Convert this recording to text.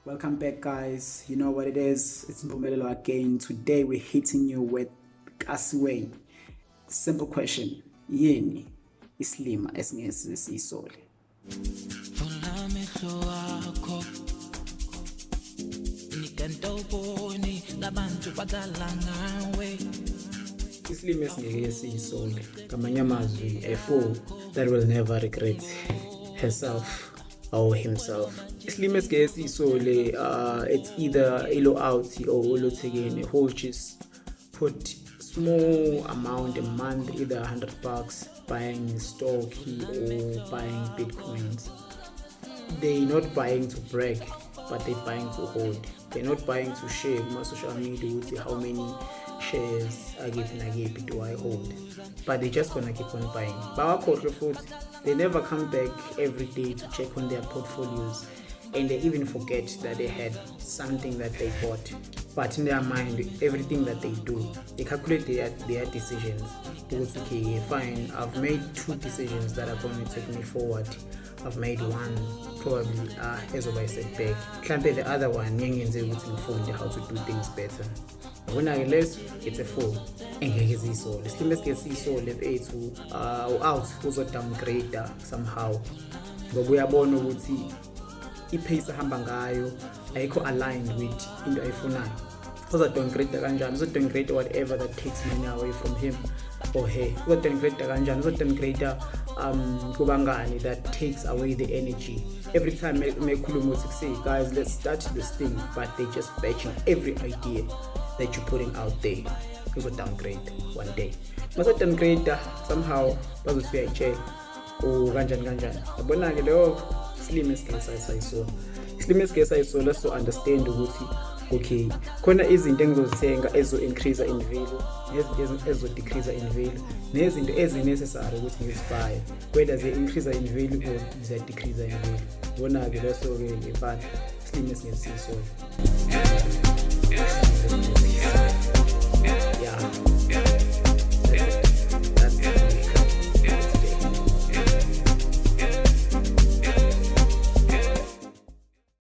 Welcome back, guys. You know what it is. It's Mpumelelo again. Today we're hitting you with Kasiwe. Simple question. Yini Islima esingeke sizisole? Islima esingeke sizisole. Ngamanye amazwi, a fool that will never regret herself or himself. Islima esingeke sizisole, it's either ilo out or ilo tekene, who just put small amount a month, either $100 buying stock or buying bitcoins. They're not buying to brag, but they're buying to hold. They're not buying to share on social media with how many shares do I hold, but they're just gonna keep on buying. They never come back every day to check on their portfolios, and they even forget that they had something that they bought. But in their mind, everything that they do, they calculate their decisions. Because, okay, fine, I've made 2 decisions that are going to take me forward. I've made one probably as I said back. The other one, how to do things better. When I realize it's a fool, engeke sizisole. Isilimo esingeke sizisole bethu out uzo downgrade somehow. Ngoba uyabona ukuthi ipace ahamba ngayo ayikho aligned with into ayifunayo. Uzo downgrade kanjani? Uzo downgrade whatever that takes money away from him or her. Uzo downgrade kanjani? Uzo downgrade kubangani that takes away the energy. Every time mekhuluma ukuthi say guys, let's start this thing, but they just batching every idea that you're putting out there. You go downgrade one day. Must downgrade somehow bazothi uyayicheck or kanjani. Yabona ke leyo Islima esingeke sizisole. Islima esingeke sizisole, let's understand ukuthi okay, khona izinto engizozithenga ezo increase in value, nezinto ezo decrease in value, nezinto ezinecessary ukuthi ngizibuy, whether they increase in value or they decrease in value. Bona ke leso ke ngifana Islima esingeke sizisole. Yeah.